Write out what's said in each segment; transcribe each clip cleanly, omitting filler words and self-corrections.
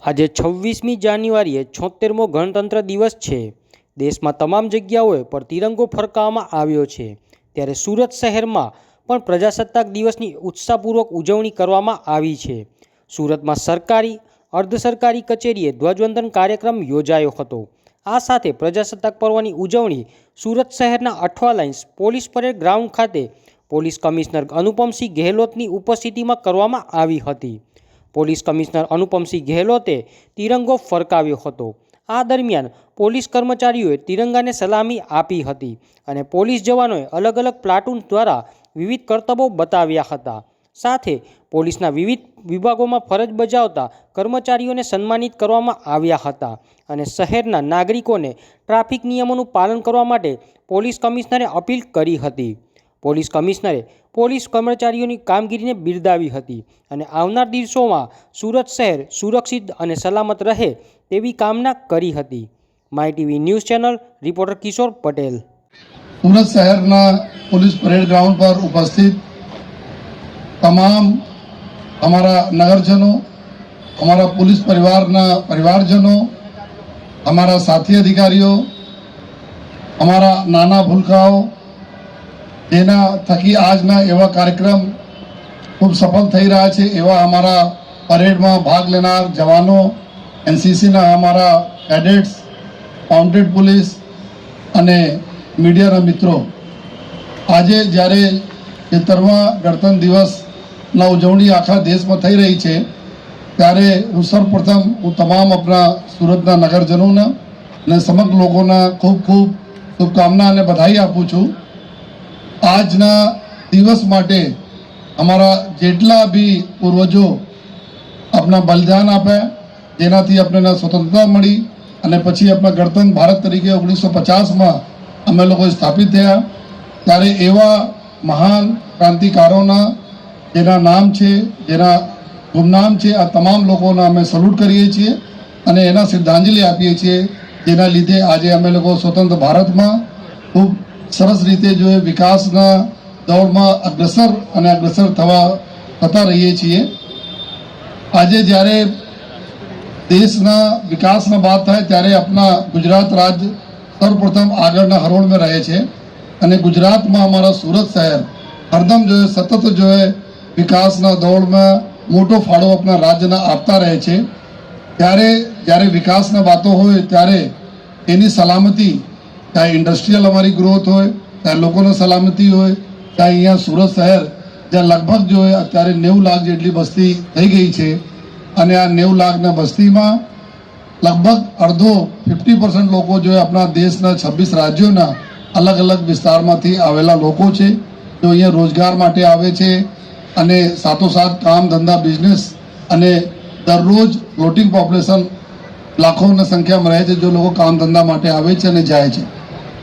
આજે 26મી જાન્યુઆરીએ 76મો ગણતંત્ર દિવસ છે। દેશમાં તમામ જગ્યાઓએ પર તિરંગો ફરકાવવામાં આવ્યો છે। ત્યારે સુરત શહેરમાં પણ પ્રજાસત્તાક દિવસની ઉત્સાહપૂર્વક ઉજવણી કરવામાં આવી છે। સુરતમાં સરકારી અર્ધ સરકારી કચેરીએ ધ્વજવંદન કાર્યક્રમ યોજાયો હતો। આ સાથે પ્રજાસત્તાક પર્વની ઉજવણી સુરત શહેરના Athwa lines police parade ground ખાતે પોલીસ કમિશનર અનુપમસિંહ ગેહલોતની ઉપસ્થિતિમાં કરવામાં આવી હતી। પોલીસ કમિશનર અનુપમસિંહ ગેહલોતે તિરંગો ફરકાવ્યો હતો। આ દરમિયાન પોલીસ કર્મચારીઓએ તિરંગાને સલામી આપી હતી અને પોલીસ જવાનોએ અલગ અલગ પ્લાટૂન દ્વારા વિવિધ કરતબો બતાવ્યા હતા। સાથે પોલીસના વિવિધ વિભાગોમાં ફરજ બજાવતા કર્મચારીઓને સન્માનિત કરવામાં આવ્યા હતા અને શહેરના નાગરિકોને ટ્રાફિક નિયમોનું પાલન કરવા માટે પોલીસ કમિશનરે અપીલ કરી હતી। પોલીસ કમિશનરે પોલીસ કર્મચારીઓની કામગીરીને બિરદાવી હતી અને આવનાર દિવસોમાં સુરત શહેર સુરક્ષિત અને સલામત રહે તેવી કામના કરી હતી। My TV news channel reporter Kishor Patel. Surat શહેરના પોલીસ પરેડ ગ્રાઉન્ડ પર ઉપસ્થિત તમામ हमारा नगरजनों, हमारा पुलिस परिवारजनों, हमारा साथी अधिकारियों, हमारा नाना भूलकाओ जेना थकी આજના એવા કાર્યક્રમ ખૂબ સફળ થઈ રહ્યા છે એવા અમારા પરેડમાં ભાગ લેનાર જવાનો, એનસીસીના અમારા કેડેટ્સ, માઉન્ટેડ પોલીસ અને મીડિયાના મિત્રો, આજે જ્યારે 73મા ગણતંત્ર દિવસના ઉજવણી આખા દેશમાં થઈ રહી છે ત્યારે હું સર્વપ્રથમ તમામ આપણા સુરતના નગરજનોના અને સમગ્ર લોકોના ખૂબ ખૂબ શુભકામના અને બધાઈ આપું છું। આજના દિવસ માટે અમારા જેટલા भी પૂર્વજો આપણા બલિદાન આપ્યા જેનાથી આપણને સ્વતંત્રતા મળી અને પછી આપણા ગણતંત્ર ભારત તરીકે 1950માં અમે લોકો સ્થાપિત થયા ત્યારે એવા મહાન ક્રાંતિકારોના જેના નામ છે, જેના ગુમનામ છે, આ તમામ લોકોના અમે સલ્યુટ કરીએ છીએ અને એના શ્રદ્ધાંજલિ આપીએ છીએ જેના લીધે આજે અમે લોકો સ્વતંત્ર ભારતમાં ખૂબ સરસ રીતે જો વિકાસના દોડમાં અગ્રસર થતા રહીએ છીએ। આજે જ્યારે દેશના વિકાસના વાત થાય ત્યારે આપણા ગુજરાત રાજ્ય સર્વપ્રથમ આગળના હરોળમાં રહે છે અને ગુજરાતમાં અમારા સુરત શહેર હરદમ જો સતત જો વિકાસના દોડમાં મોટો ફાળો આપણા રાજ્યના આપતા રહે છે। ત્યારે જ્યારે વિકાસના વાતો હોય ત્યારે એની સલામતી, ચાહે ઇન્ડસ્ટ્રીયલ અમારી ગ્રોથ હોય, ચાહે લોકોની સલામતી હોય, ચાહે અહીંયા સુરત શહેર જ્યાં લગભગ જો અત્યારે 90 લાખ જેટલી વસ્તી થઈ ગઈ છે અને આ 90 લાખના વસ્તીમાં લગભગ અડધો 50% લોકો જો આપણા દેશના 26 રાજ્યોના અલગ અલગ વિસ્તારમાંથી આવેલા લોકો છે જો અહીંયા રોજગાર માટે આવે છે અને સાથોસાથ કામ ધંધા બિઝનેસ અને દરરોજ ફ્લોટિંગ પોપ્યુલેશન લાખોની સંખ્યામાં રહે છે જો લોકો કામ ધંધા માટે આવે છે અને જાય છે।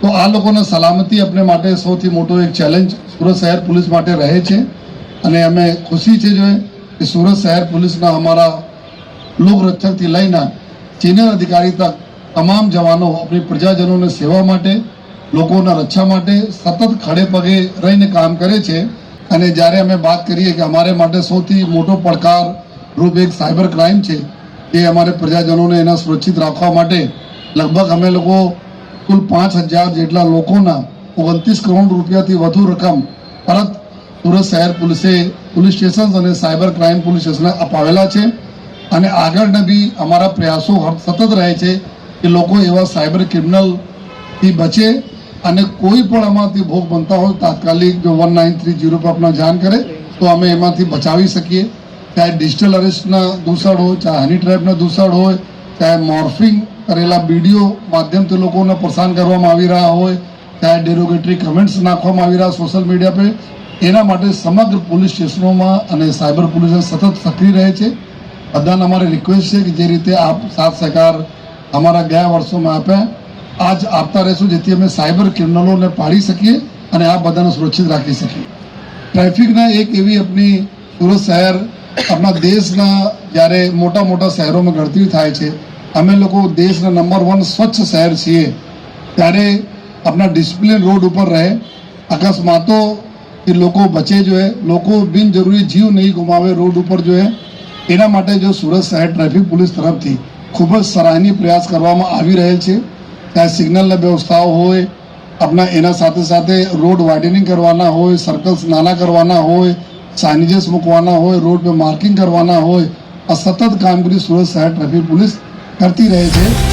તો આ લોકોને સલામતી આપણે માટે સૌથી મોટો એક ચેલેન્જ સુરત શહેર પોલીસ માટે રહે છે અને અમે ખુશી છે જો કે સુરત શહેર પોલીસના અમારા લોકરક્ષકથી લઈને સિનિયર અધિકારી તક તમામ જવાનો આપણી પ્રજાજનોની સેવા માટે, લોકોના રક્ષા માટે સતત ખડે પગે રહીને કામ કરે છે। અને જ્યારે અમે વાત કરીએ કે અમારે માટે સૌથી મોટો પડકાર રૂપ એક સાયબર ક્રાઇમ છે એ અમારે પ્રજાજનોને એના સુરક્ષિત રાખવા માટે લગભગ અમે લોકો કુલ 5000 જેટલા લોકોના 29 કરોડ રૂપિયાથી વધુ રકમ પરત સુરત શહેર પોલીસે પોલીસ સ્ટેશન અને સાયબર ક્રાઇમ પોલીસ સ્ટેશને અપાવેલા છે અને આગળના બી અમારા પ્રયાસો સતત રહે છે કે લોકો એવા સાયબર ક્રિમિનલથી બચે અને કોઈ પણ આમાંથી ભોગ બનતા હોય તાત્કાલિક જો 1930 પર આપણા જાણ કરે તો અમે એમાંથી બચાવી શકીએ। ચાહે ડિજિટલ અરેસ્ટના દૂષણ હોય, ચાહે હની ટ્રેપના દૂષણ હોય, ચાહે મોર્ફિંગ કરેલા વિડીયો માધ્યમથી લોકોને પરેશાન કરવામાં આવી રહ્યા હોય, ચાહે ડેરોગેટરી કમેન્ટ્સ નાખવામાં આવી રહ્યા સોશિયલ મીડિયા પર, એના માટે સમગ્ર પોલીસ સ્ટેશનોમાં અને સાયબર પોલીસ સતત સક્રિય રહે છે। બધાને અમારી રિક્વેસ્ટ છે કે જે રીતે આપ સાથ સહકાર અમારા ગયા વર્ષોમાં આપ્યા આજ આપતા રહેશું જેથી અમે સાયબર ક્રિમિનલોને પાડી શકીએ અને આ બધાને સુરક્ષિત રાખી શકીએ। ટ્રાફિકના એક એવી આપણી સુરત શહેર આપણા દેશના જ્યારે મોટા મોટા શહેરોમાં ગણતરી થાય છે અમે લોકો દેશના નંબર 1 સ્વચ્છ શહેર છીએ ત્યારે આપણા ડિસિપ્લિન રોડ ઉપર રહે, અકસ્માતોથી લોકો બચે જો લોકો બિનજરૂરી જીવ નહીં ગુમાવે રોડ ઉપર જો એના માટે જો સુરત શહેર ટ્રાફિક પોલીસ તરફથી ખૂબ જ સરાહનીય પ્રયાસ કરવામાં આવી રહેલ છે. ત્યાં સિગ્નલની વ્યવસ્થાઓ હોય, આપણા એના સાથે સાથે રોડ વાઇડનિંગ કરવાના હોય, સર્કલ્સ નાના કરવાના હોય, સાઇનેજીસ મૂકવાના હોય, રોડ પર માર્કિંગ કરવાના હોય, આ સતત કામગીરી સુરત શહેર ટ્રાફિક પોલીસ કરતી રહે છે.